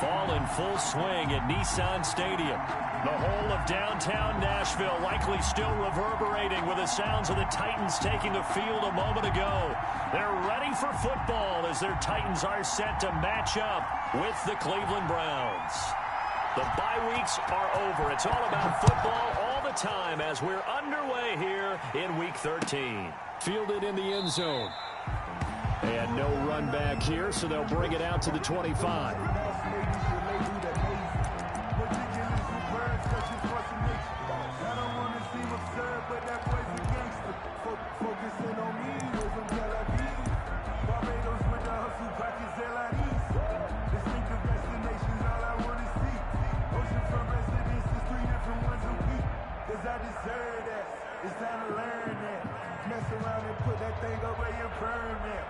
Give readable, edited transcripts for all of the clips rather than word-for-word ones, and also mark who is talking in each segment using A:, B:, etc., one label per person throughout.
A: Fall in full swing at Nissan Stadium. The whole of downtown Nashville likely still reverberating with the sounds of the Titans taking the field a moment ago. They're ready for football as their Titans are set to match up with the Cleveland Browns. The bye weeks are over. It's all about football all the time as we're underway here in Week 13. Fielded in the end zone. And no run back here, so they'll bring it out to the 25.
B: I deserve that. It's time to learn that. Mess around and put that thing over your permit.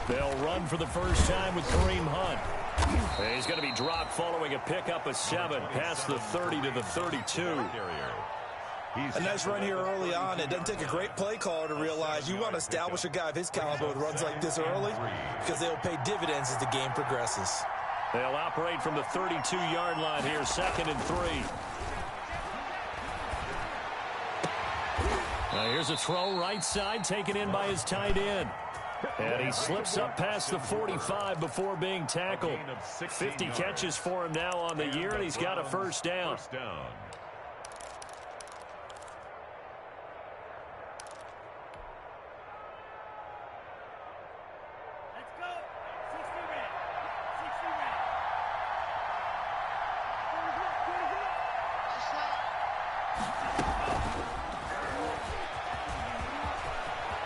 A: They'll run for the first time with Kareem Hunt. He's going to be dropped following a pickup of 7 past the 30 to the 32.
C: A nice run here early on. It doesn't take a great play caller to realize you want to establish a guy of his caliber with runs like this early because they'll pay dividends as the game progresses.
A: They'll operate from the 32-yard line here, 2nd and 3. Now here's a throw right side taken in by his tight end. And he slips up past the 45 before being tackled. 50 catches for him now on the year, and he's got a first down.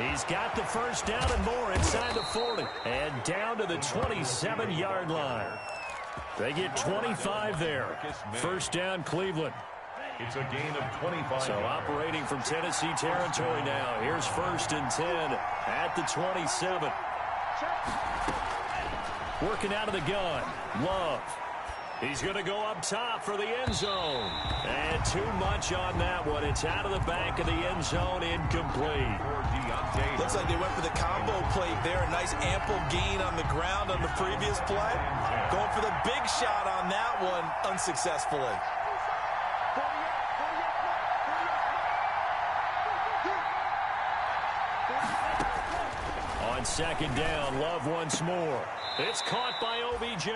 A: He's got the first down and more inside the 40. And down to the 27-yard line. They get 25 there. First down, Cleveland.
D: It's a gain of 25.
A: So operating from Tennessee territory now. Here's 1st and 10 at the 27. Working out of the gun. Love. He's going to go up top for the end zone. And too much on that one. It's out of the back of the end zone, incomplete.
C: Looks like they went for the combo play there. A nice ample gain on the ground on the previous play. Going for the big shot on that one unsuccessfully.
A: On 2nd down, Love once more. It's caught by OBJ.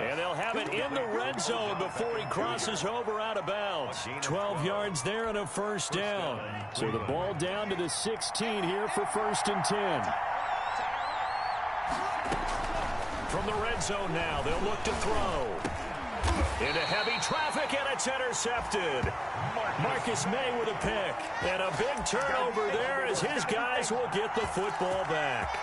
A: And they'll have it in the red zone before he crosses over out of bounds. 12 yards there and a first down. So the ball down to the 16 here for 1st and 10. From the red zone now, they'll look to throw. Into heavy traffic, and it's intercepted. Marcus May with a pick. And a big turnover there as his guys will get the football back.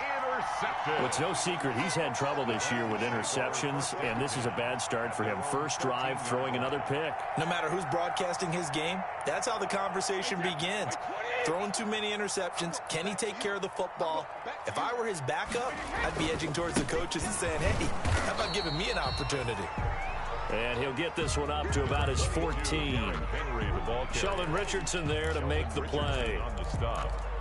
A: Well, it's no secret he's had trouble this year with interceptions, and this is a bad start for him. First drive, throwing another pick.
C: No matter who's broadcasting his game, that's how the conversation begins. Throwing too many interceptions, can he take care of the football? If I were his backup, I'd be edging towards the coaches and saying, hey, how about giving me an opportunity?
A: And he'll get this one up to about his 14. Sheldon Richardson there to make the play.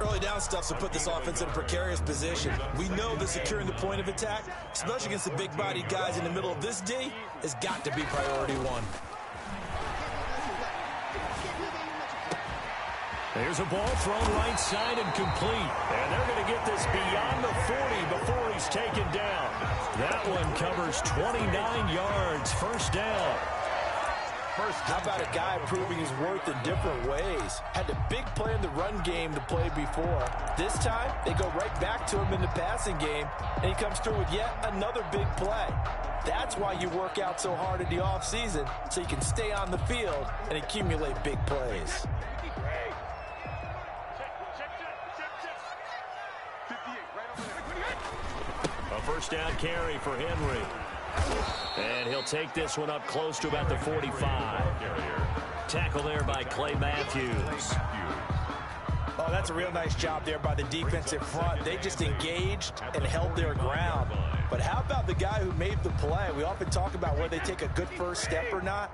C: Early down stuff to put this offense in a precarious position. We know that securing the point of attack, especially against the big-bodied guys in the middle of this D, has got to be priority one.
A: There's a ball thrown right side and complete. And they're going to get this beyond the 40 before he's taken down. That one covers 29 yards. First down.
C: How about a guy proving his worth in different ways? Had a big play in the run game to play before. This time, they go right back to him in the passing game, and he comes through with yet another big play. That's why you work out so hard in the offseason, so you can stay on the field and accumulate big plays.
A: A first down carry for Henry. And he'll take this one up close to about the 45. Tackle there by Clay Matthews.
C: Oh, that's a real nice job there by the defensive front. They just engaged and held their ground. But how about the guy who made the play? We often talk about whether they take a good first step or not.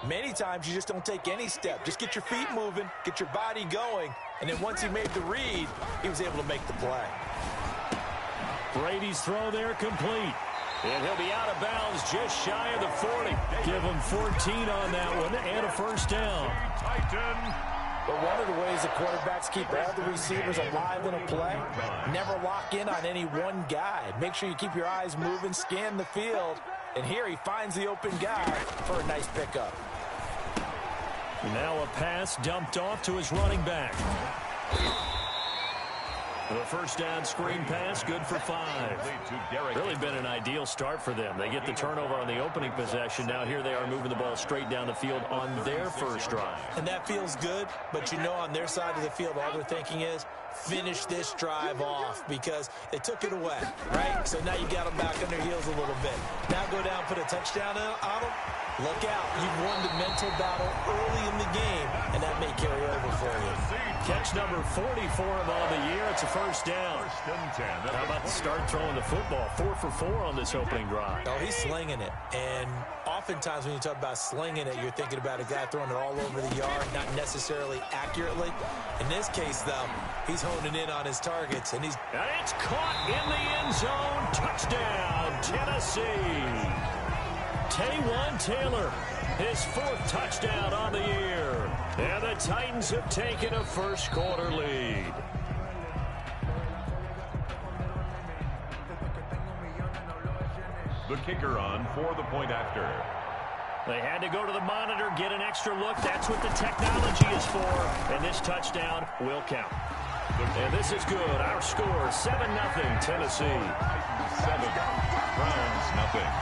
C: Many times you just don't take any step. Just get your feet moving, get your body going, and then once he made the read, he was able to make the play.
A: Brady's throw there complete. And he'll be out of bounds just shy of the 40. Give him 14 on that one and a first down.
C: But one of the ways the quarterbacks keep all the receivers alive in a play, never lock in on any one guy. Make sure you keep your eyes moving, scan the field, and here he finds the open guy for a nice pickup.
A: Now a pass dumped off to his running back. The first down screen pass, good for 5. Really been an ideal start for them. They get the turnover on the opening possession. Now here they are moving the ball straight down the field on their first drive.
C: And that feels good, but you know on their side of the field, all they're thinking is, finish this drive off because they took it away, right? So now you got them back on their heels a little bit. Now go down, put a touchdown on them. Look out. You've won the mental battle early in the game, and that may carry over for you.
A: Catch number 40 for him on the year. It's a first down. How about to start throwing the football? 4 for 4 on this opening drive.
C: Oh, he's slinging it. And oftentimes when you talk about slinging it, you're thinking about a guy throwing it all over the yard, not necessarily accurately. In this case, though, he's honing in on his targets. And
A: it's caught in the end zone. Touchdown, Tennessee. Taywan Taylor, his 4th touchdown on the year. And the Titans have taken a first quarter lead.
D: The kicker on for the point after.
A: They had to go to the monitor, get an extra look. That's what the technology is for. And this touchdown will count. And this is good. Our score, 7-0 Tennessee.
D: 7, Browns nothing.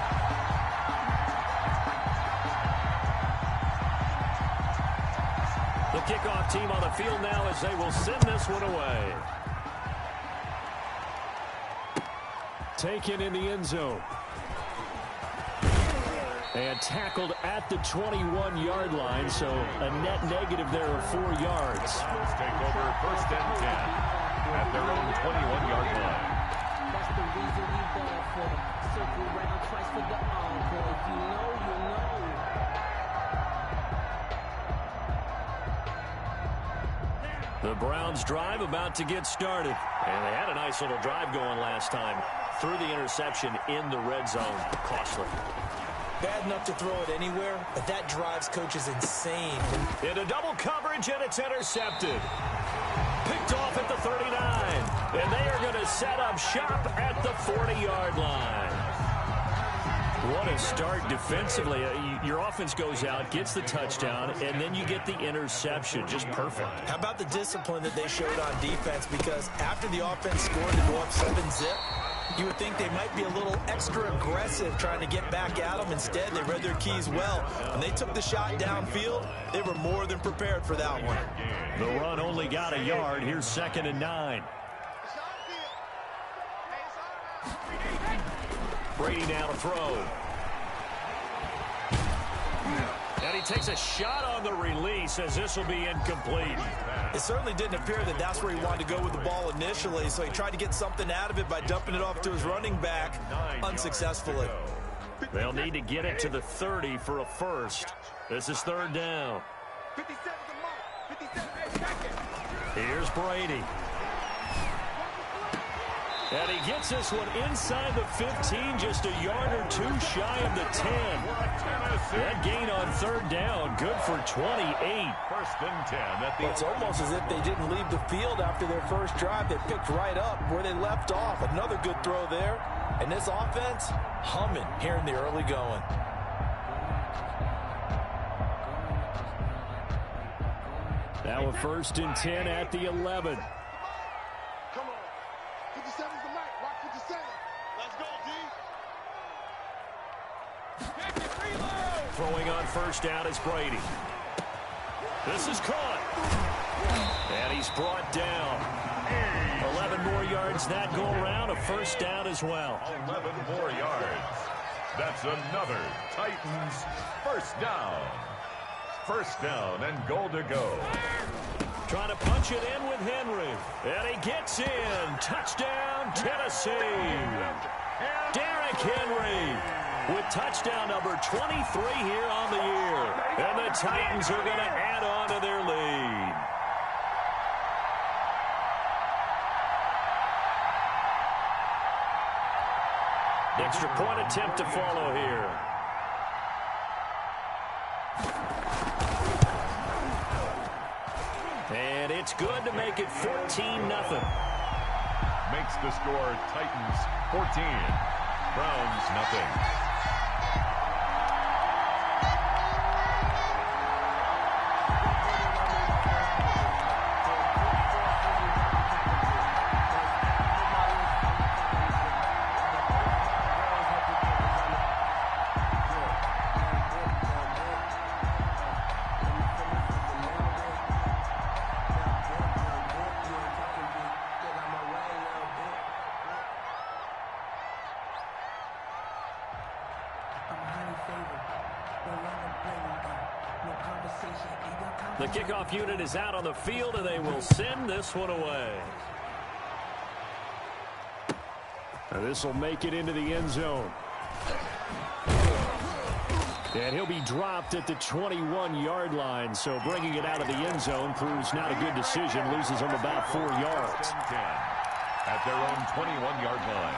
A: The kickoff team on the field now as they will send this one away. Taken in the end zone. And tackled at the 21-yard line, so a net negative there of 4 yards.
D: Let's take over 1st and 10 at their own 21-yard line.
E: That's the reason we ball for them. Circle around twice for the encore. If you know, you know.
A: The Browns drive about to get started. And they had a nice little drive going last time. Threw the interception in the red zone. Costly.
C: bad enough to throw it anywhere, but that drives coaches insane.
A: Into double coverage, and it's intercepted. Picked off at the 39. And they are going to set up shop at the 40-yard line. What a start defensively. Your offense goes out, gets the touchdown, and then you get the interception. Just perfect.
C: How about the discipline that they showed on defense? Because after the offense scored to go up 7-zip, you would think they might be a little extra aggressive trying to get back at them. Instead, they read their keys well. When they took the shot downfield, they were more than prepared for that one.
A: The run only got a yard. Here's 2nd and 9. Brady now to throw. And he takes a shot on the release as this will be incomplete.
C: It certainly didn't appear that that's where he wanted to go with the ball initially, so he tried to get something out of it by dumping it off to his running back unsuccessfully.
A: They'll need to get it to the 30 for a first. This is 3rd down. Here's Brady. And he gets this one inside the 15, just a yard or two shy of the 10. That gain on 3rd down, good for 28.
D: 1st and 10.
C: It's almost as if they didn't leave the field after their first drive. They picked right up where they left off. Another good throw there. And this offense, humming here in the early going.
A: Now a 1st and 10 at the 11. Throwing on 1st down is Brady. This is caught. And he's brought down. 11 more yards that go around. A 1st down as well.
D: 11 more yards. That's another Titans 1st down. 1st down and goal to go.
A: Trying to punch it in with Henry. And he gets in. Touchdown, Tennessee. Derrick Henry. with touchdown number 23 here on the year. And the Titans are going to add on to their lead. Extra point attempt to follow here. And it's good to make it 14-0.
D: Makes the score Titans 14, Browns nothing.
A: The kickoff unit is out on the field, and they will send this one away. This will make it into the end zone. And he'll be dropped at the 21-yard line, so bringing it out of the end zone proves not a good decision. Loses him about 4 yards.
D: At their own 21-yard line.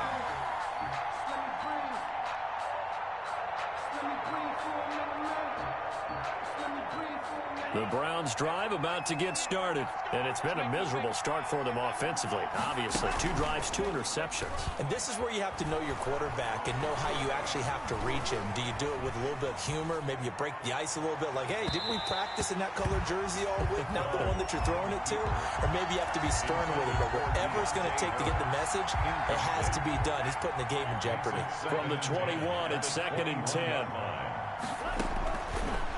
A: The Browns drive about to get started, and it's been a miserable start for them offensively. Obviously, 2 drives, 2 interceptions.
C: And this is where you have to know your quarterback and know how you actually have to reach him. Do you do it with a little bit of humor? Maybe you break the ice a little bit, like, hey, didn't we practice in that color jersey all week? Not the one that you're throwing it to? Or maybe you have to be stern with him, but whatever it's going to take to get the message, it has to be done. He's putting the game in jeopardy.
A: From the 21, it's 2nd and 10.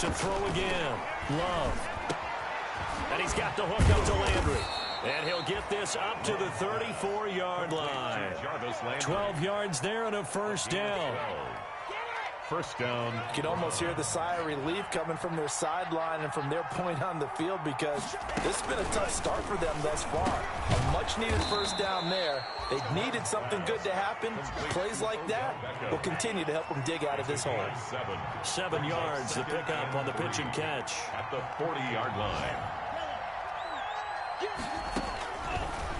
A: To throw again. Love. And he's got the hook up to Landry. And he'll get this up to the 34-yard line. 12 yards there and a first down.
D: First down.
C: You can almost hear the sigh of relief coming from their sideline and from their point on the field, because this has been a tough start for them thus far. A much-needed first down there. They needed something good to happen. Plays like that will continue to help them dig out of this hole.
A: 7 yards, the pickup on the pitch and catch.
D: At the 40-yard line.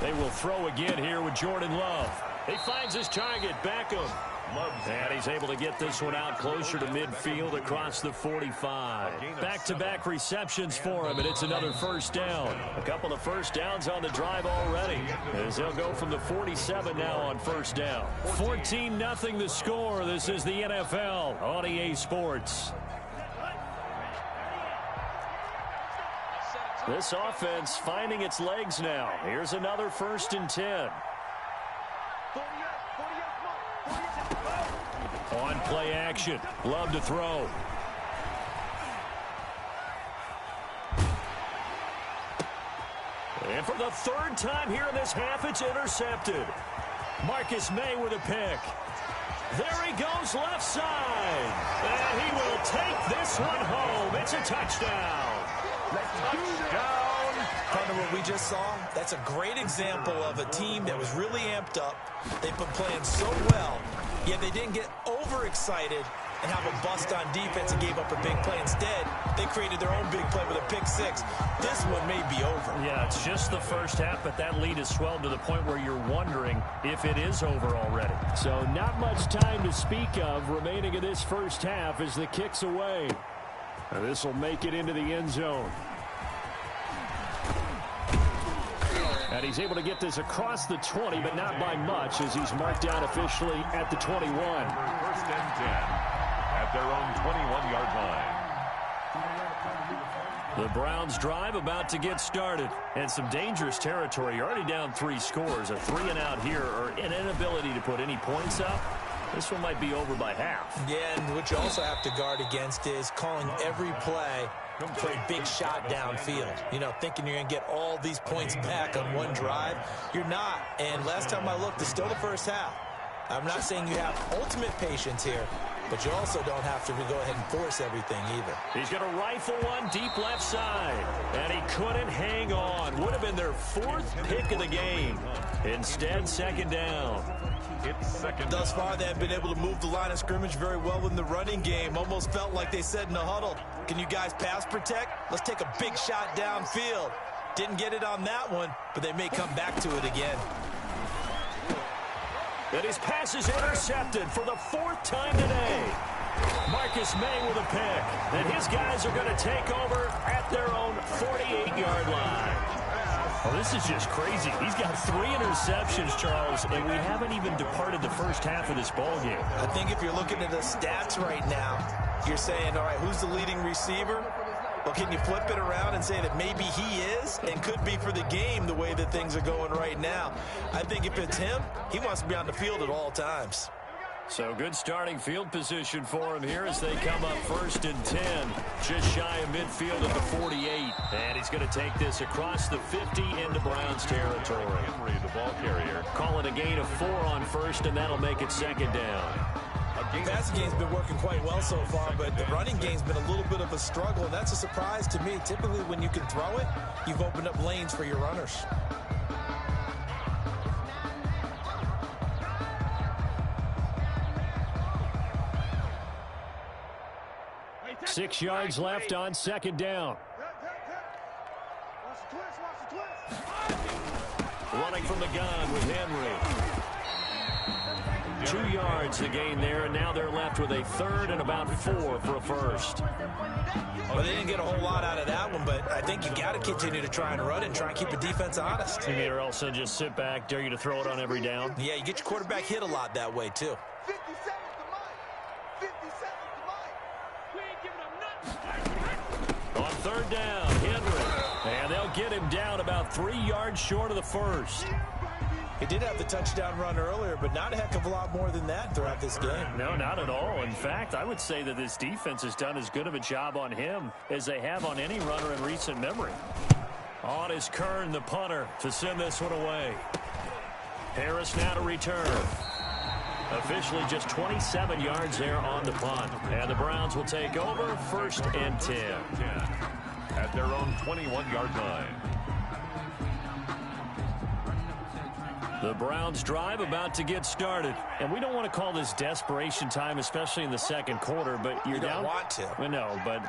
A: They will throw again here with Jordan Love. He finds his target, Beckham. And he's able to get this one out closer to midfield across the 45. Back-to-back receptions for him, and it's another first down. A couple of first downs on the drive already, as they'll go from the 47 now on first down. 14-0 the score. This is the NFL on EA Sports. This offense finding its legs now. Here's another 1st and 10. On play action. Love to throw. And for the 3rd time here in this half, it's intercepted. Marcus May with a pick. There he goes left side. And he will take this one home. It's a touchdown.
C: Touchdown. Partner, what we just saw, that's a great example of a team that was really amped up. They've been playing so well, yet they didn't get overexcited and have a bust on defense and gave up a big play. Instead, they created their own big play with a pick 6. This one may be over.
A: Yeah, it's just the first half, but that lead has swelled to the point where you're wondering if it is over already. So not much time to speak of remaining in this first half as the kick's away. And this will make it into the end zone. And he's able to get this across the 20, but not by much, as he's marked out officially at the 21.
D: 1st and 10 at their own 21-yard line.
A: The Browns drive about to get started. And some dangerous territory. You're already down 3 scores. A 3-and-out here, or an inability to put any points up. This one might be over by half.
C: Yeah, and what you also have to guard against is calling every play for a big shot downfield. You know, thinking you're going to get all these points back on one drive. You're not. And last time I looked, it's still the first half. I'm not saying you have ultimate patience here, but you also don't have to go ahead and force everything either.
A: He's going to rifle one deep left side, and he couldn't hang on. Would have been their 4th pick of the game. Instead, second down.
C: Thus far, they have been able to move the line of scrimmage very well in the running game. Almost felt like they said in the huddle, can you guys pass protect? Let's take a big shot downfield. Didn't get it on that one, but they may come back to it again.
A: And his pass is intercepted for the 4th time today. Marcus May with a pick. And his guys are going to take over at their own 48-yard line. Oh, this is just crazy. He's got 3 interceptions, Charles, and we haven't even departed the first half of this ballgame.
C: I think if you're looking at the stats right now, you're saying, all right, who's the leading receiver? Well, can you flip it around and say that maybe he is and could be for the game the way that things are going right now? I think if it's him, he wants to be on the field at all times.
A: So good starting field position for him here as they come up 1st and 10. Just shy of midfield at the 48. And he's going to take this across the 50 into Browns territory.
D: The ball carrier.
A: Call it a gain of 4 on 1st, and that'll make it 2nd down.
C: The passing game's been working quite well so far, but the running game's been a little bit of a struggle, and that's a surprise to me. Typically, when you can throw it, you've opened up lanes for your runners.
A: Six yards left on 2nd down. Running from the gun with Henry. 2 yards the gain there, and now they're left with a 3rd and about 4 for a 1st.
C: Well, they didn't get a whole lot out of that one, but I think you got to continue to try and run and try and keep the defense honest.
A: You mean or else they'll just sit back, dare you to throw it on every down?
C: Yeah, you get your quarterback hit a lot that way, too.
B: 50 seconds to Mike. 50 seconds to Mike. We ain't giving him nothing.
A: On 3rd down, Henry. And they'll get him down about 3 yards short of the 1st.
C: He did have the touchdown run earlier, but not a heck of a lot more than that throughout this game.
A: No, not at all. In fact, I would say that this defense has done as good of a job on him as they have on any runner in recent memory. On is Kern, the punter, to send this one away. Harris now to return. Officially just 27 yards there on the punt. And the Browns will take over 1st and 10.
D: At their own 21-yard line.
A: The Browns drive about to get started. And we don't want to call this desperation time, especially in the 2nd quarter, but you're down.
C: You don't want to.
A: Well, no, but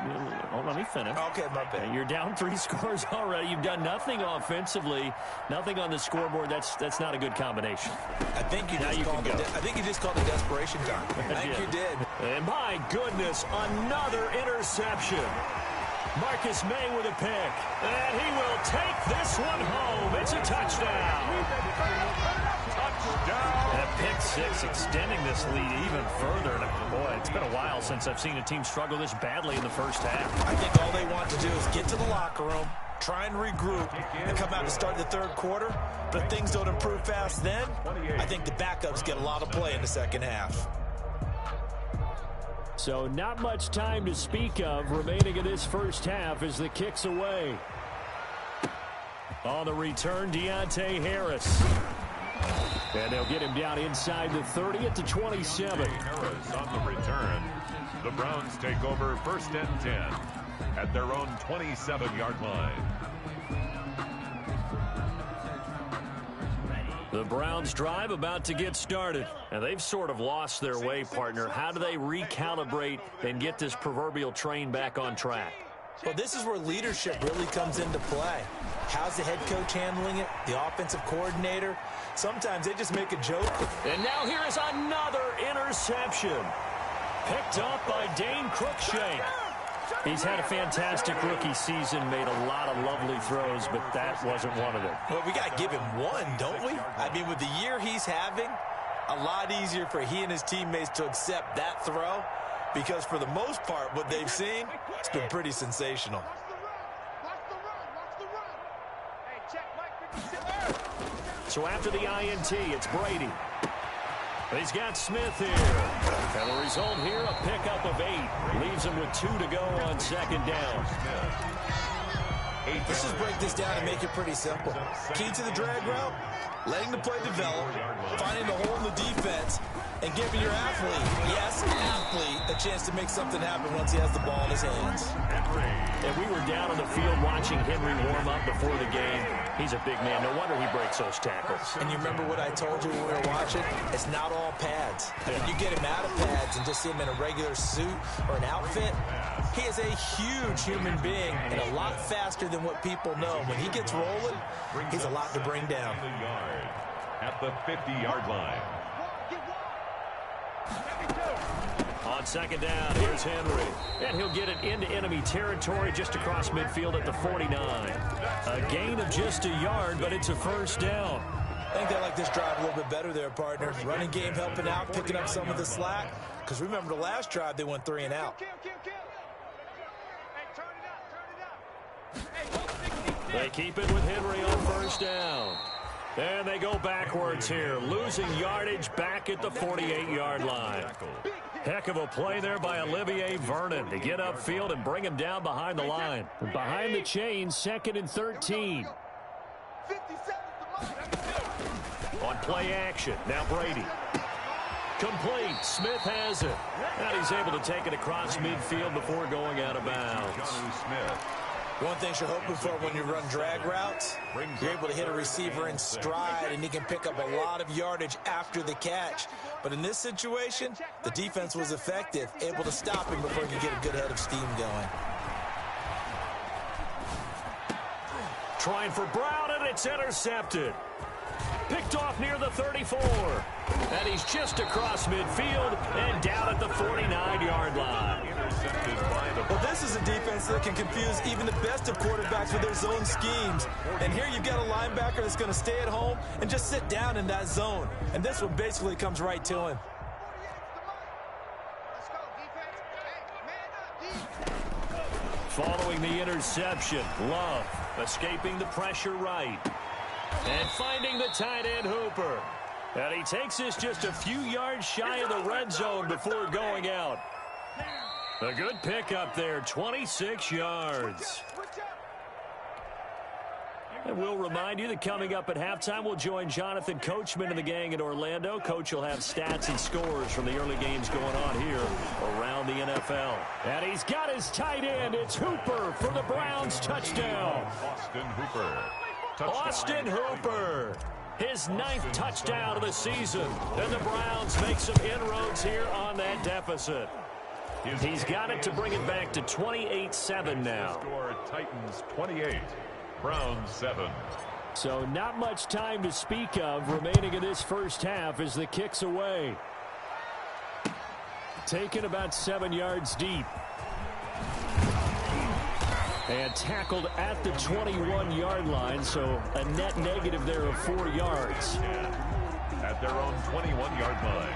A: let me finish.
C: Okay, my bad.
A: You're down 3 scores already. You've done nothing offensively, nothing on the scoreboard. That's not a good combination.
C: I think you just called it desperation time. I think you did.
A: And my goodness, another interception. Marcus May with a pick, and he will take this one home. It's a touchdown. That pick 6 extending this lead even further. And boy, it's been a while since I've seen a team struggle this badly in the first half.
C: I think all they want to do is get to the locker room, try and regroup, and come out to start the 3rd quarter. But if things don't improve fast then, I think the backups get a lot of play in the 2nd half.
A: So not much time to speak of remaining in this first half as the kick's away. On the return, Deontay Harris. And they'll get him down inside the 30 at the 27.
D: Harris on the return. The Browns take over 1st and 10 at their own 27-yard line.
A: The Browns drive about to get started. And they've sort of lost their way, partner. How do they recalibrate and get this proverbial train back on track?
C: Well, this is where leadership really comes into play. How's the head coach handling it? The offensive coordinator? Sometimes they just make a joke.
A: And now here is another interception. Picked up by Dane Cruikshank. He's had a fantastic rookie season, made a lot of lovely throws, but that wasn't one of them.
C: Well, we got to give him one, don't we? I mean, with the year he's having, a lot easier for he and his teammates to accept that throw because for the most part, what they've seen, it's been pretty sensational.
A: So after the INT, it's Brady. He's got Smith here. And the result here, a pickup of 8. Leaves him with 2 to go on 2nd down.
C: Let's just break this down and make it pretty simple. Key to the drag route, letting the play develop, finding the hole in the defense, and giving your athlete, yes, athlete, a chance to make something happen once he has the ball in his hands.
A: And we were down on the field watching Henry warm up before the game. He's a big man. No wonder he breaks those tackles.
C: And you remember what I told you when we were watching? It's not all pads. I mean, you get him out of pads and just see him in a regular suit or an outfit. He is a huge human being and a lot faster than what people know. When he gets rolling, he's a lot to bring down.
D: At the 50-yard line.
A: On second down, here's Henry. And he'll get it into enemy territory just across midfield at the 49. A gain of just a yard, but it's a first down.
C: I think they like this drive a little bit better there, partner. Running game helping out, picking up some of the slack. Because remember the last drive, they went 3 and out.
A: They keep it with Henry on first down. And they go backwards here, losing yardage back at the 48-yard line. Heck of a play there by Olivier Vernon to get upfield and bring him down behind the line. Behind the chains, 2nd and 13. On play action, now Brady. Complete, Smith has it. And he's able to take it across midfield before going out of bounds.
C: One thing you're hoping for when you run drag routes, you're able to hit a receiver in stride and he can pick up a lot of yardage after the catch. But in this situation, the defense was effective, able to stop him before he could get a good head of steam going.
A: Trying for Brown, and it's intercepted. Picked off near the 34. And he's just across midfield and down at the 49-yard line.
C: Well, this is a defense that can confuse even the best of quarterbacks with their zone schemes. And here you've got a linebacker that's going to stay at home and just sit down in that zone. And this one basically comes right to him.
A: Following the interception, Love escaping the pressure right. And finding the tight end Hooper. And he takes this just a few yards shy of the red zone before going out. A good pickup there, 26 yards. And we'll remind you that coming up at halftime, we'll join Jonathan Coachman and the gang in Orlando. Coach will have stats and scores from the early games going on here around the NFL. And he's got his tight end. It's Hooper for the Browns touchdown.
D: Austin Hooper.
A: Austin Hooper, his 9th touchdown of the season. And the Browns make some inroads here on that deficit. He's got it to bring it back to 28-7 now.
D: Score Titans 28, Browns 7.
A: So not much time to speak of remaining in this first half as the kick's away. Taken about 7 yards deep. And tackled at the 21-yard line, so a net negative there of 4 yards.
D: At their own 21-yard line.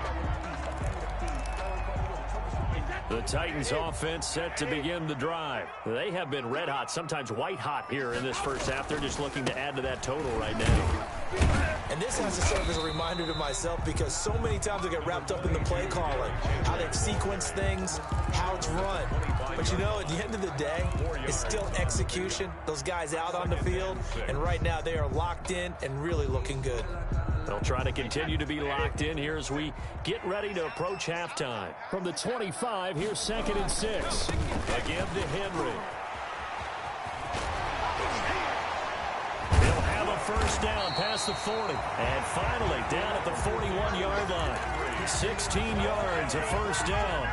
A: The Titans offense set to begin the drive. They have been red hot, sometimes white hot here in this first half. They're just looking to add to that total right now.
C: And this has to serve as a reminder to myself because so many times I get wrapped up in the play calling, how they sequence things, how it's run. But you know, at the end of the day, it's still execution. Those guys out on the field, and right now they are locked in and really looking good.
A: They'll try to continue to be locked in here as we get ready to approach halftime. From the 25, here's 2nd and 6. Again to Henry. He'll have a first down past the 40. And finally down at the 41-yard line. 16 yards, a first down.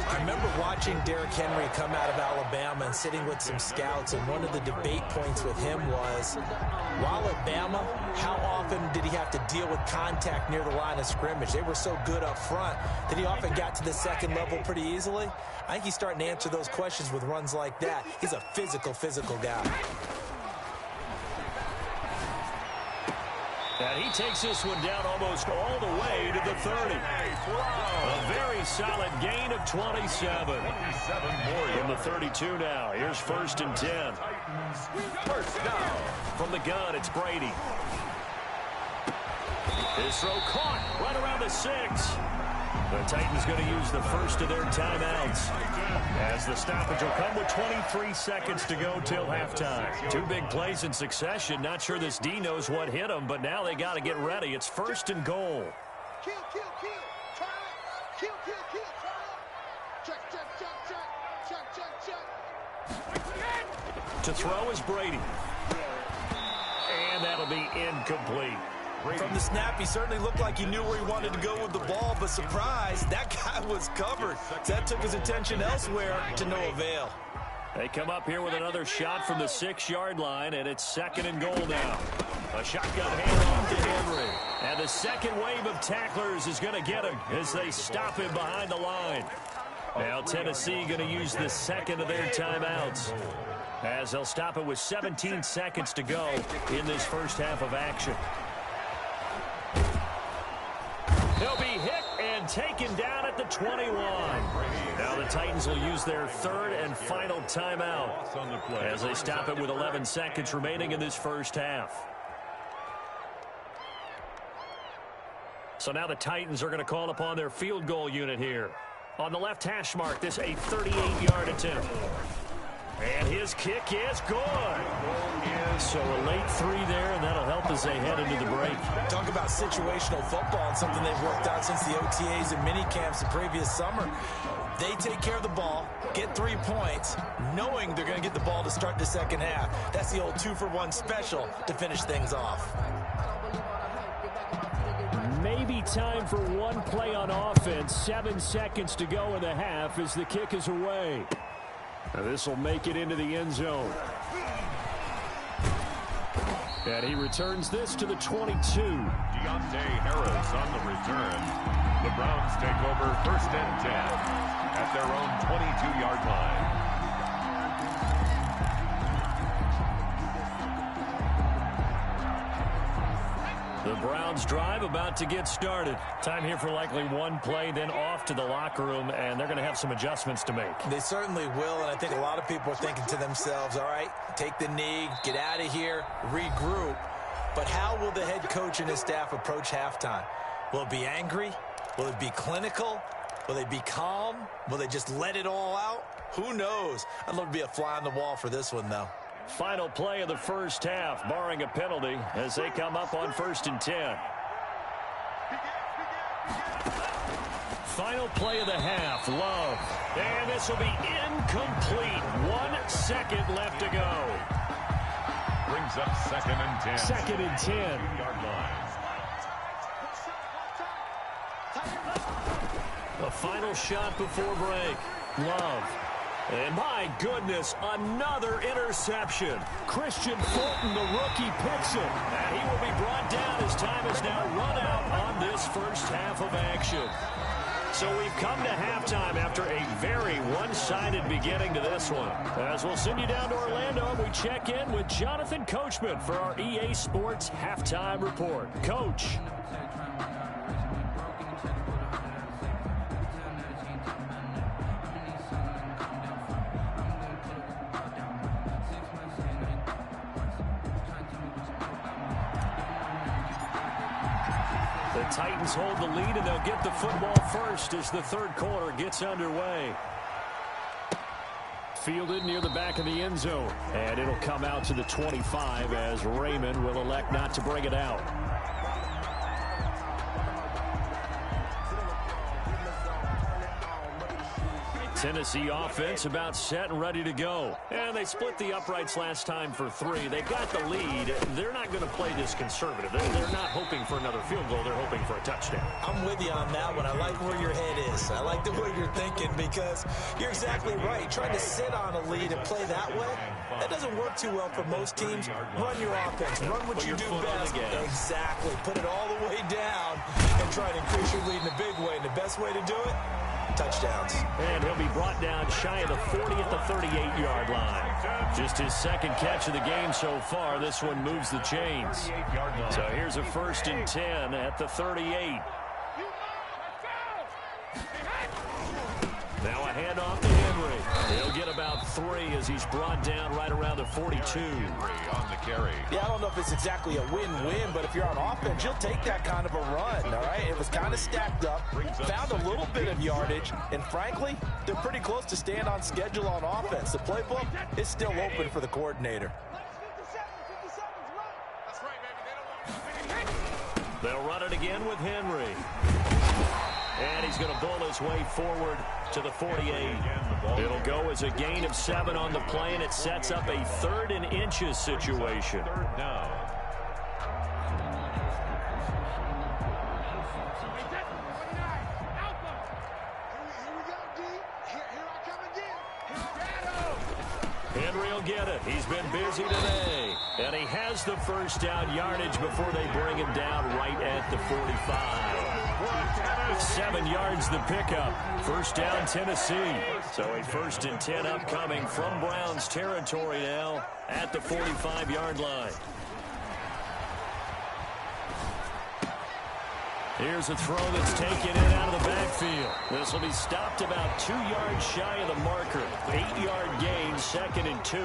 C: I remember watching Derrick Henry come out of Alabama and sitting with some scouts, and one of the debate points with him was, while at Bama, how often did he have to deal with contact near the line of scrimmage? They were so good up front that he often got to the second level pretty easily. I think he's starting to answer those questions with runs like that. He's a physical guy.
A: And he takes this one down almost all the way to the 30. A very solid gain of 27. From the 32 now. Here's 1st and 10.
D: First down.
A: From the gun, it's Brady. His throw caught right around the 6. The Titans going to use the first of their timeouts, as the stoppage will come with 23 seconds to go till halftime. Two big plays in succession. Not sure this D knows what hit him, but now they got to get ready. It's 1st and goal.
F: Kill, kill, kill. Try it. Kill, kill, kill. Try it. Check.
A: To throw is Brady. And that'll be incomplete.
C: From the snap, he certainly looked like he knew where he wanted to go with the ball, but surprise, that guy was covered. That took his attention elsewhere to no avail.
A: They come up here with another shot from the 6-yard line, and it's 2nd and goal now. A shotgun handoff to Henry. And the second wave of tacklers is going to get him as they stop him behind the line. Now Tennessee going to use the second of their timeouts, as they'll stop it with 17 seconds to go in this first half of action. He'll be hit and taken down at the 21. Now the Titans will use their third and final timeout as they stop it with 11 seconds remaining in this first half. So now the Titans are going to call upon their field goal unit here. On the left hash mark, this a 38-yard attempt. And his kick is good. So a late 3 there, and that'll help as they head into the break.
C: Talk about situational football and something they've worked out since the OTAs and mini camps the previous summer. They take care of the ball, get 3 points, knowing they're going to get the ball to start the second half. That's the old 2-for-1 special to finish things off.
A: Maybe time for one play on offense. 7 seconds to go in the half as the kick is away. Now this will make it into the end zone. And he returns this to the 22.
D: Deontay Harris on the return. The Browns take over 1st and 10 at their own 22-yard line.
A: The Browns drive about to get started. Time here for likely one play, then off to the locker room, and they're going to have some adjustments to make.
C: They certainly will, and I think a lot of people are thinking to themselves, all right, take the knee, get out of here, regroup. But how will the head coach and his staff approach halftime? Will it be angry? Will it be clinical? Will they be calm? Will they just let it all out? Who knows? I'd love to be a fly on the wall for this one, though.
A: Final play of the first half, barring a penalty, as they come up on 1st and 10. Final play of the half, Love. And this will be incomplete. 1 second left to go.
D: Brings up 2nd and 10.
A: 2nd and 10.
D: 2-yard line.
A: The final shot before break. Love. And my goodness, another interception. Christian Fulton, the rookie, picks it. And he will be brought down as time is now run out on this first half of action. So we've come to halftime after a very one-sided beginning to this one. As we'll send you down to Orlando, we check in with Jonathan Coachman for our EA Sports Halftime Report. Coach. The Titans hold the lead, and they'll get the football first as the third quarter gets underway. Fielded near the back of the end zone, and it'll come out to the 25 as Raymond will elect not to bring it out. Tennessee offense about set and ready to go. And they split the uprights last time for 3. They got the lead. They're not going to play this conservative. They're not hoping for another field goal. They're hoping for a touchdown.
C: I'm with you on that one. I like where your head is. I like the way you're thinking because you're exactly right. Trying to sit on a lead and play that way, that doesn't work too well for most teams. Run your offense. Run what you do best. Exactly. Put it all the way down and try to increase your lead in a big way. And the best way to do it, touchdowns.
A: And he'll be brought down shy of the 40 at the 38-yard line. Just his second catch of the game so far. This one moves the chains. So here's a 1st and 10 at the 38. Now a handoff to Henry. He'll get about 3 as he's brought down right around the 42.
D: On the carry.
C: Yeah, I don't know if it's exactly a win-win, but if you're on offense, you'll take that kind of a run, all right? It was kind of stacked up, found a little bit of yardage, and frankly, they're pretty close to staying on schedule on offense. The playbook is still open for the coordinator.
A: They'll run it again with Henry. And he's going to bull his way forward to the 48. It'll go as a gain of 7 on the play, and it sets up a 3rd and inches situation.
D: Third down.
A: Henry will get it. He's been busy today. And he has the first down yardage before they bring him down right at the 45. 7 yards the pickup. First down Tennessee. So a 1st and 10 upcoming from Browns territory now at the 45-yard line. Here's a throw that's taken in out of the backfield. This will be stopped about 2 yards shy of the marker. 8-yard gain, 2nd and 2.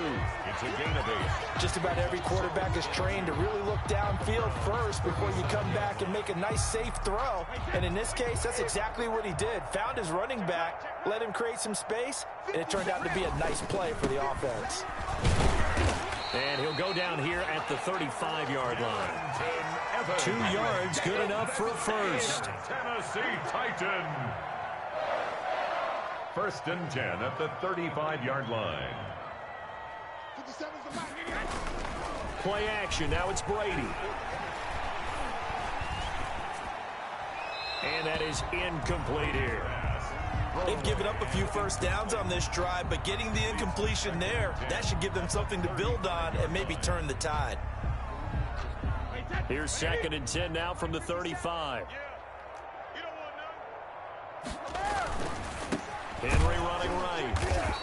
D: It's a gain of 8.
C: Just about every quarterback is trained to really look downfield first before you come back and make a nice, safe throw. And in this case, that's exactly what he did. Found his running back, let him create some space, and it turned out to be a nice play for the offense.
A: And he'll go down here at the 35-yard line. 2 yards, good enough for a first.
D: Tennessee Titan. 1st and 10 at the 35-yard line.
A: Play action. Now it's Brady. And that is incomplete here.
C: They've given up a few first downs on this drive, but getting the incompletion there, that should give them something to build on and maybe turn the tide.
A: Here's 2nd and 10 now from the 35. Henry running right.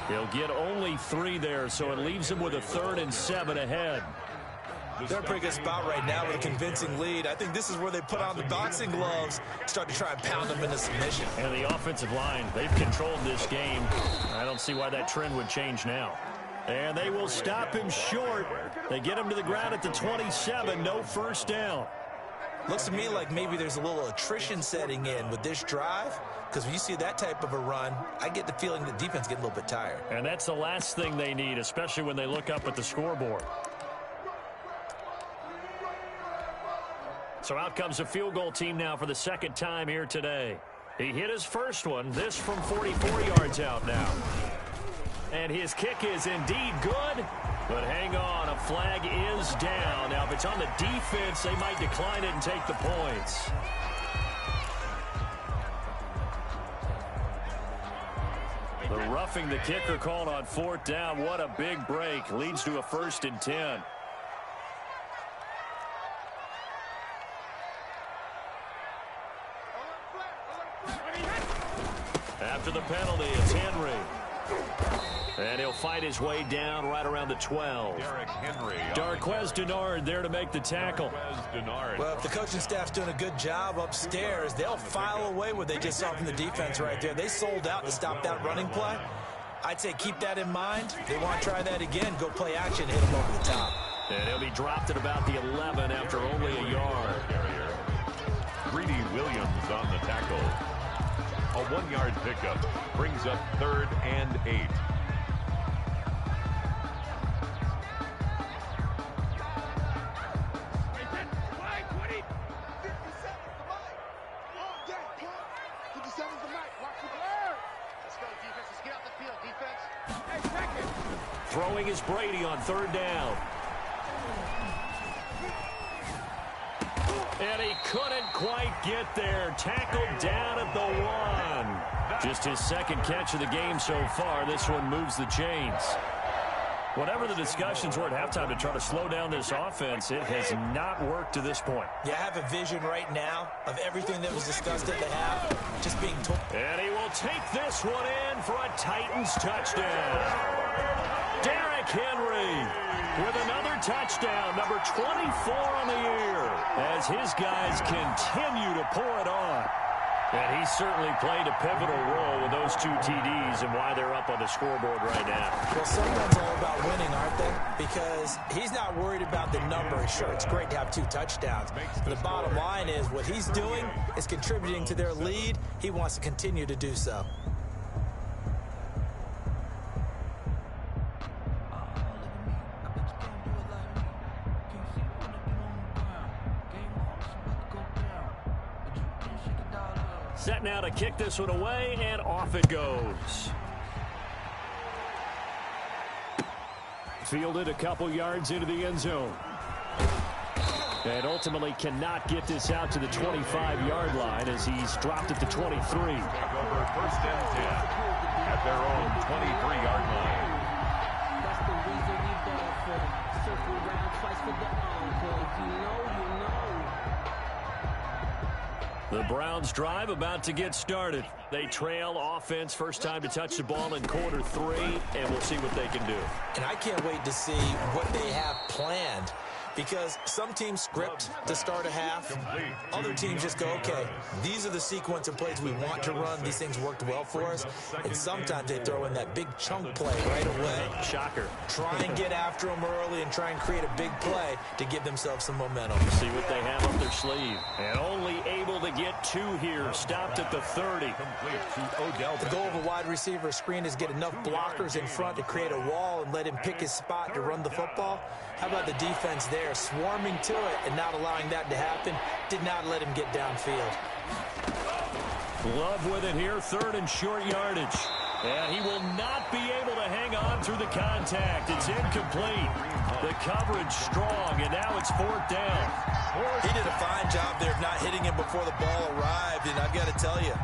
A: He'll get only 3 there, so it leaves him with a 3rd and 7 ahead.
C: They're in a pretty good spot right now with a convincing lead. I think this is where they put on the boxing gloves, start to try and pound them into submission.
A: And the offensive line, they've controlled this game. I don't see why that trend would change now. And they will stop him short. They get him to the ground at the 27, no first down.
C: Looks to me like maybe there's a little attrition setting in with this drive, because when you see that type of a run, I get the feeling the defense getting a little bit tired.
A: And that's the last thing they need, especially when they look up at the scoreboard. So out comes a field goal team now for the 2nd time here today. He hit his first one, this from 44 yards out now. And his kick is indeed good, but hang on, a flag is down. Now, if it's on the defense, they might decline it and take the points. The roughing the kicker called on 4th down. What a big break. Leads to a 1st and 10. After the penalty, it's Henry. And he'll fight his way down right around the 12.
D: Derrick Henry.
A: Darquez Denard there to make the tackle.
C: Well, if the coaching staff's doing a good job upstairs, they'll file away what they just saw from the defense right there. They sold out to stop that running play. I'd say keep that in mind. They want to try that again. Go play action, hit them over the top.
A: And he'll be dropped at about the 11 after only a yard.
D: Greedy Williams on the tackle. A 1-yard pickup brings up 3rd and 8.
A: Throwing is Brady on 3rd down. And he couldn't quite get there. Tackled down at the 1. Just his 2nd catch of the game so far. This one moves the chains. Whatever the discussions were at halftime to try to slow down this offense, it has not worked to this point.
C: Yeah, I have a vision right now of everything that was discussed at the half just being told.
A: And he will take this one in for a Titans touchdown. Derrick Henry with another touchdown, number 24 on the year, as his guys continue to pour it on. And he certainly played a pivotal role with those 2 TDs and why they're up on the scoreboard right now.
C: Well, someone's all about winning, aren't they? Because he's not worried about the number. Sure, it's great to have 2 touchdowns. But the bottom line is what he's doing is contributing to their lead. He wants to continue to do so.
A: Set now to kick this one away, and off it goes. Fielded a couple yards into the end zone. And ultimately cannot get this out to the 25-yard line as he's dropped at the 23.
D: Take over 1st and 10 at their own 23-yard line.
E: That's the reason we ball for them. Circle round twice for the encore. If you know, you know.
A: The Browns drive about to get started. They trail offense, first time to touch the ball in quarter 3, and we'll see what they can do.
C: And I can't wait to see what they have planned. Because some teams script to start a half. Other teams just go, okay, these are the sequence of plays we want to run. These things worked well for us. And sometimes they throw in that big chunk play right away.
A: Shocker.
C: Try and get after them early and try and create a big play to give themselves some momentum.
A: See what they have up their sleeve. And only able to get 2 here. Stopped at the 30.
C: The goal of a wide receiver screen is get enough blockers in front to create a wall and let him pick his spot to run the football. How about the defense there, swarming to it and not allowing that to happen? Did not let him get downfield.
A: Love with it here, 3rd and short yardage. And he will not be able to hang on through the contact. It's incomplete. The coverage strong, and now it's 4th down.
C: He did a fine job there of not hitting him before the ball arrived, and I've got to tell you,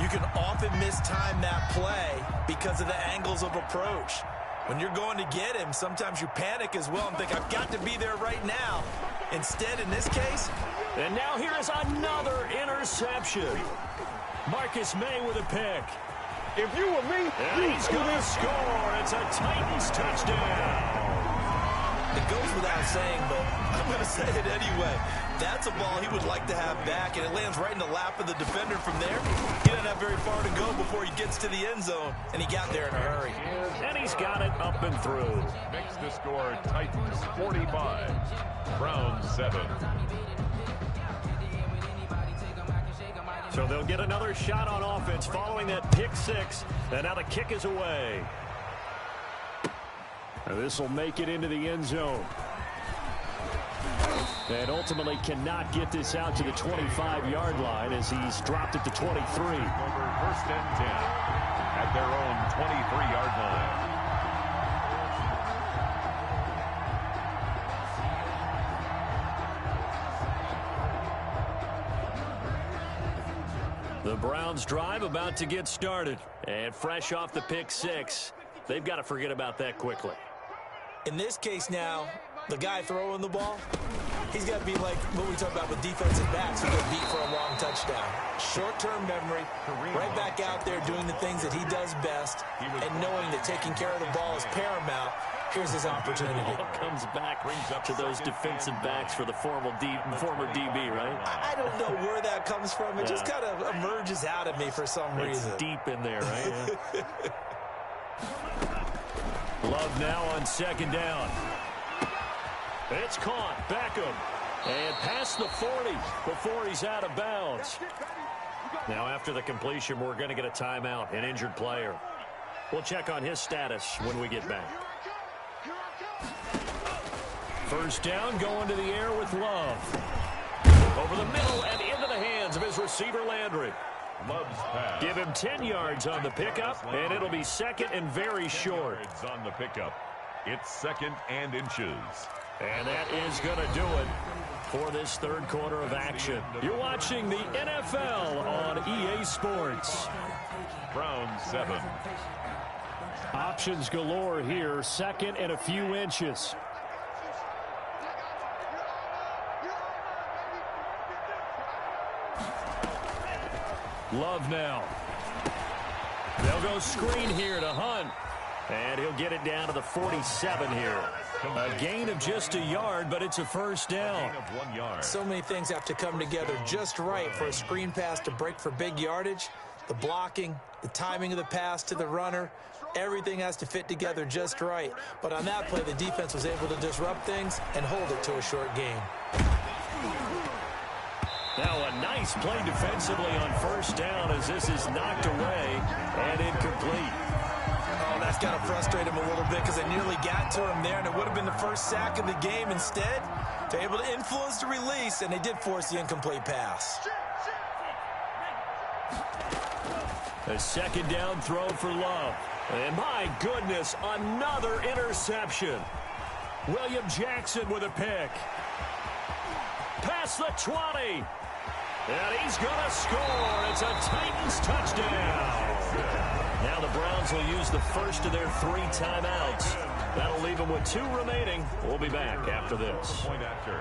C: you can often mistime that play because of the angles of approach. When you're going to get him, sometimes you panic as well and think, I've got to be there right now. Instead, in this case...
A: And now here is another interception. Marcus May with a pick.
B: If you were me,
A: and he's going to score. It's a Titans touchdown.
C: It goes without saying, but I'm going to say it anyway. That's a ball he would like to have back, and it lands right in the lap of the defender from there. He doesn't have very far to go before he gets to the end zone, and he got there in a hurry.
A: And he's got it up and through.
D: Makes the score Titans 45, Browns 7.
A: So they'll get another shot on offense following that pick 6, and now the kick is away. This will make it into the end zone. And ultimately cannot get this out to the 25-yard line as he's dropped at the 23.
D: Over 1st and 10 at their own 23-yard line.
A: The Browns drive about to get started. And fresh off the pick 6, they've got to forget about that quickly.
C: In this case now, the guy throwing the ball, he's got to be like what we talk about with defensive backs who get beat for a long touchdown. Short-term memory, right back out there doing the things that he does best, and knowing that taking care of the ball is paramount. Here's his opportunity.
A: Comes back to those defensive backs for the former DB, right?
C: I don't know where that comes from. It just kind of emerges out of me for some reason.
A: It's deep in there, right? Yeah. Love now on 2nd down. It's caught. Beckham. And past the 40 before he's out of bounds. Now after the completion, we're going to get a timeout, an injured player. We'll check on his status when we get back. 1st down, going to the air with Love. Over the middle and into the hands of his receiver, Landry.
D: Love's pass.
A: Give him 10 yards on the pickup, and it'll be 2nd and very short.
D: On the pickup. It's 2nd and inches.
A: And that is going to do it for this 3rd quarter of action. You're watching the NFL on EA Sports.
D: Browns 7.
A: Options galore here. 2nd and a few inches. Love now. They'll go screen here to Hunt. And he'll get it down to the 47 here. A gain of just a yard, but it's a first down.
C: So many things have to come together just right for a screen pass to break for big yardage. The blocking, the timing of the pass to the runner, everything has to fit together just right. But on that play, the defense was able to disrupt things and hold it to a short gain.
A: Now a nice play defensively on first down as this is knocked away and incomplete.
C: Oh, that's got to frustrate him a little bit because they nearly got to him there, and it would have been the first sack of the game. Instead, they're able to influence the release, and they did force the incomplete pass.
A: A second down throw for Love. And my goodness, another interception. William Jackson with a pick. Past the 20. And he's going to score. It's a Titans touchdown. Now the Browns will use the first of their 3 timeouts. That'll leave them with 2 remaining. We'll be back after this.
D: Point after.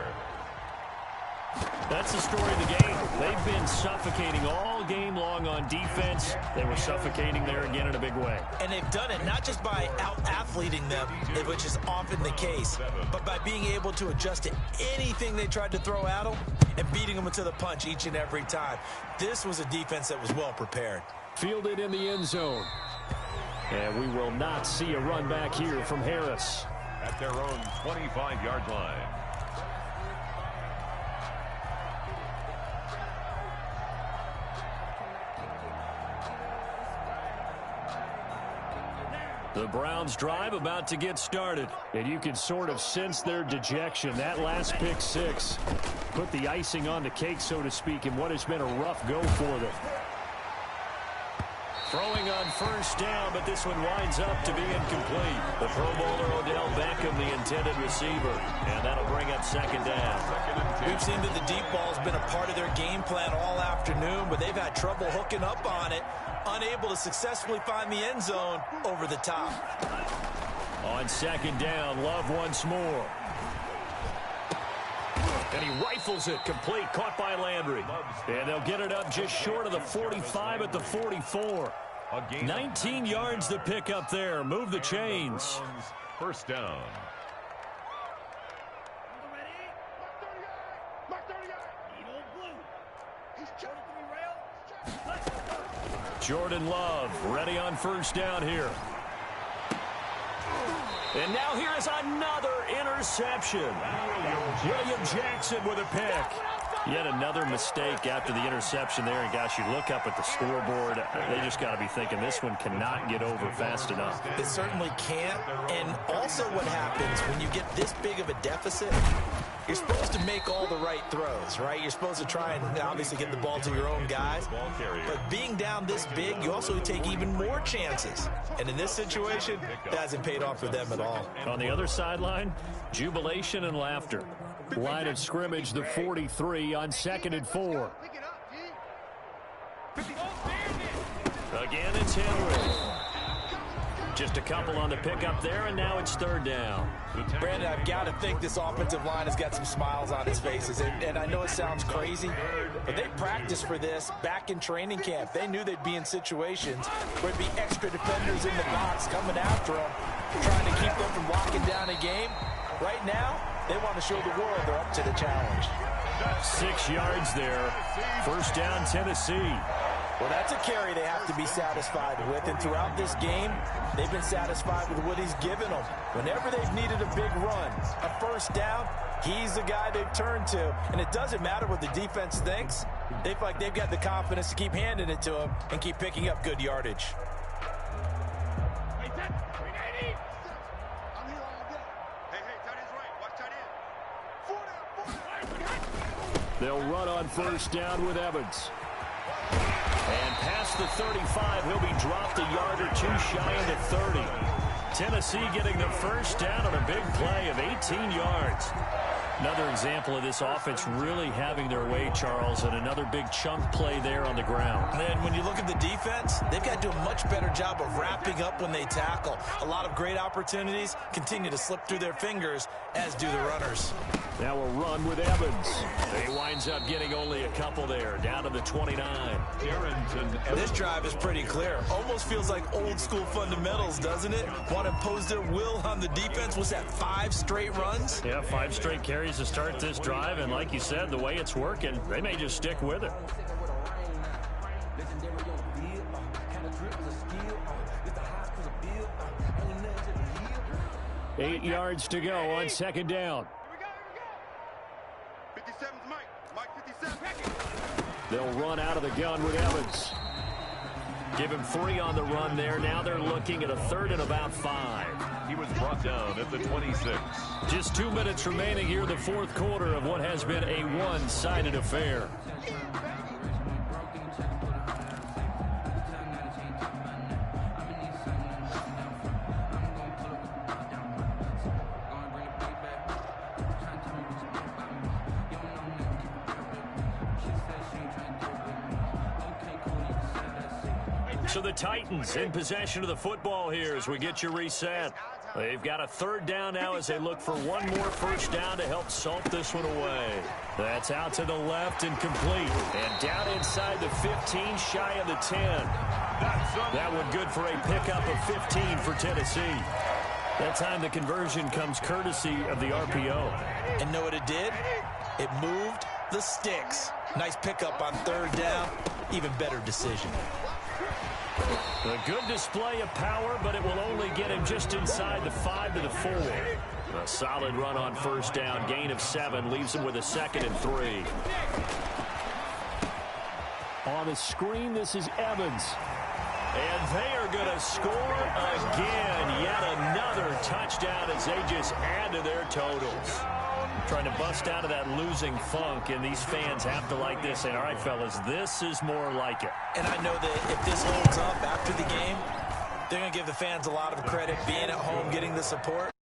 A: That's the story of the game. They've been suffocating all game long on defense. They were suffocating there again in a big way.
C: And they've done it not just by out-athleting them, which is often the case, but by being able to adjust to anything they tried to throw at them and beating them to the punch each and every time. This was a defense that was well prepared.
A: Fielded in the end zone. And we will not see a run back here from Harris.
D: At their own 25-yard line.
A: The Browns drive about to get started, and you can sort of sense their dejection. That last pick 6 put the icing on the cake, so to speak, in what has been a rough go for them. Throwing on first down, but this one winds up to be incomplete. The Pro Bowler Odell Beckham, the intended receiver, and that'll bring up second down.
C: We've seen that the deep ball's been a part of their game plan all afternoon, but they've had trouble hooking up on it, unable to successfully find the end zone over the top.
A: On second down, Love once more. And he rifles it complete, caught by Landry. And they'll get it up just short of the 45 at the 44. 19 yards to pick up there. Move the chains.
D: First down.
A: Jordan Love ready on first down here. And now here is another interception. William Jackson with a pick. Yet another mistake after the interception there. And, gosh, you look up at the scoreboard, they just got to be thinking this one cannot get over fast enough.
C: It certainly can't. And also what happens when you get this big of a deficit, you're supposed to make all the right throws, right? You're supposed to try and obviously get the ball to your own guys. But being down this big, you also take even more chances. And in this situation, that hasn't paid off for them at all.
A: On the other sideline, jubilation and laughter. Line of scrimmage, the 43 on 2nd and 4. Again, it's Henry. Just a couple on the pickup there, and now it's third down.
C: Brandon, I've got to think this offensive line has got some smiles on its faces. And I know it sounds crazy, but they practiced for this back in training camp. They knew they'd be in situations where there'd be extra defenders in the box coming after them, trying to keep them from locking down a game. Right now, they want to show the world they're up to the challenge.
A: 6 yards there. First down, Tennessee.
C: Well, that's a carry they have to be satisfied with, and throughout this game, they've been satisfied with what he's given them. Whenever they've needed a big run, a first down, he's the guy they've turned to, and it doesn't matter what the defense thinks. They feel like they've got the confidence to keep handing it to him and keep picking up good yardage.
A: They'll run on first down with Evans. And past the 35, he'll be dropped a yard or two shy of the 30. Tennessee getting the first down on a big play of 18 yards. Another example of this offense really having their way, Charles, and another big chunk play there on the ground.
C: And when you look at the defense, they've got to do a much better job of wrapping up when they tackle. A lot of great opportunities continue to slip through their fingers, as do the runners.
A: Now a run with Evans. He winds up getting only a couple there, down to the 29.
C: This drive is pretty clear. Almost feels like old school fundamentals, doesn't it? Want to impose their will on the defense. Was that 5 straight runs?
A: Yeah, 5 straight carries to start this drive, and like you said, the way it's working, they may just stick with it. 8 yards to go on second down.
F: 57's Mike 57.
A: They'll run out of the gun with Evans. Give him 3 on the run there. Now they're looking at a 3rd and about 5.
D: He was brought down at the 26.
A: Just 2 minutes remaining here in the 4th quarter of what has been a one-sided affair. So the Titans in possession of the football here as we get you reset. They've got a 3rd down now as they look for one more first down to help salt this one away. That's out to the left and complete. And down inside the 15, shy of the 10. That one good for a pickup of 15 for Tennessee. That time the conversion comes courtesy of the RPO.
C: And know what it did? It moved the sticks. Nice pickup on 3rd down. Even better decision.
A: A good display of power, but it will only get him just inside the 5 to the 4. A solid run on first down. Gain of 7 leaves him with a 2nd and 3. On the screen, this is Evans. And they are going to score again. Yet another touchdown as they just add to their totals. Trying to bust out of that losing funk, and these fans have to like this. And all right, fellas, this is more like it.
C: And I know that if this holds up after the game, they're going to give the fans a lot of credit being at home, getting the support.